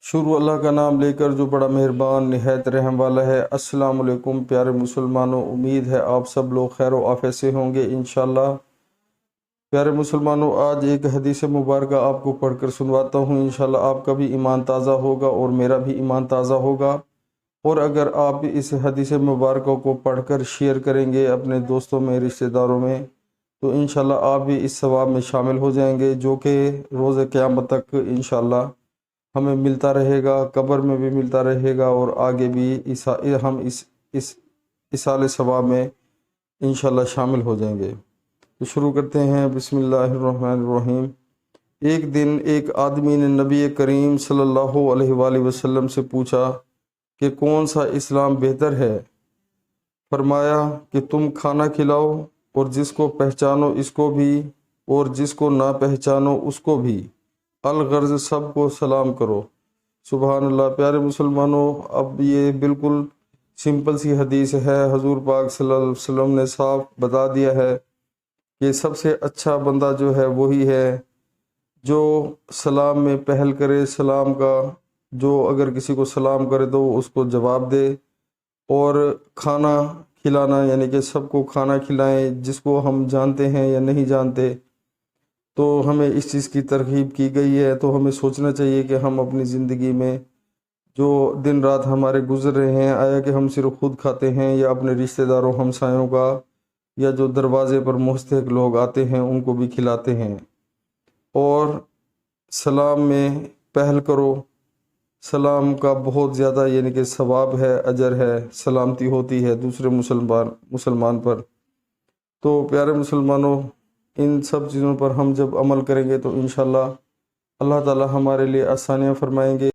शुरू अल्लाह का नाम लेकर जो बड़ा मेहरबान निहायत रहम वाला है। अस्सलाम वालेकुम प्यारे मुसलमानों, उम्मीद है आप सब लोग खैर व आफियत से होंगे इंशाल्लाह। प्यारे मुसलमानों, आज एक हदीस मुबारक आपको पढ़कर सुनवाता हूँ। इंशाल्लाह आपका भी ईमान ताज़ा होगा और मेरा भी ईमान ताज़ा होगा। और अगर आप इस हदीस मुबारक को पढ़कर शेयर करेंगे अपने दोस्तों में, रिश्तेदारों में, तो इंशाल्लाह आप भी इस सवाब में शामिल हो जाएंगे, जो कि रोज़ क़यामत तक इंशाल्लाह हमें मिलता रहेगा, कब्र में भी मिलता रहेगा और आगे भी हम इस इसाले सवाब में इंशाल्लाह शामिल हो जाएंगे। तो शुरू करते हैं। बिस्मिल्लाहिर्रहमानिर्रहीम। एक दिन एक आदमी ने नबी करीम सल्लल्लाहु अलैहि वसल्लम से पूछा कि कौन सा इस्लाम बेहतर है। फरमाया कि तुम खाना खिलाओ और जिसको पहचानो इसको भी और जिसको ना पहचानो उसको भी, अलगर्ज सबको सलाम करो। सुबहान अल्लाह। प्यारे मुसलमानों, अब ये बिल्कुल सिंपल सी हदीस है। हुजूर पाक सल्लल्लाहु अलैहि वसल्लम ने साफ बता दिया है कि सबसे अच्छा बंदा जो है वही है जो सलाम में पहल करे। सलाम का जो अगर किसी को सलाम करे तो उसको जवाब दे, और खाना खिलाना यानी कि सबको खाना खिलाएं, जिसको हम जानते हैं या नहीं जानते। तो हमें इस चीज़ की तरगीब की गई है। तो हमें सोचना चाहिए कि हम अपनी ज़िंदगी में जो दिन रात हमारे गुजर रहे हैं, आया कि हम सिर्फ खुद खाते हैं या अपने रिश्तेदारों हमसायों का, या जो दरवाज़े पर मुस्तहिक लोग आते हैं उनको भी खिलाते हैं। और सलाम में पहल करो। सलाम का बहुत ज़्यादा यानी कि सवाब है, अजर है, सलामती होती है दूसरे मुसलमान पर। तो प्यारे मुसलमानों, इन सब चीज़ों पर हम जब अमल करेंगे तो इंशाल्लाह अल्लाह ताला हमारे लिए आसानियाँ फरमाएंगे।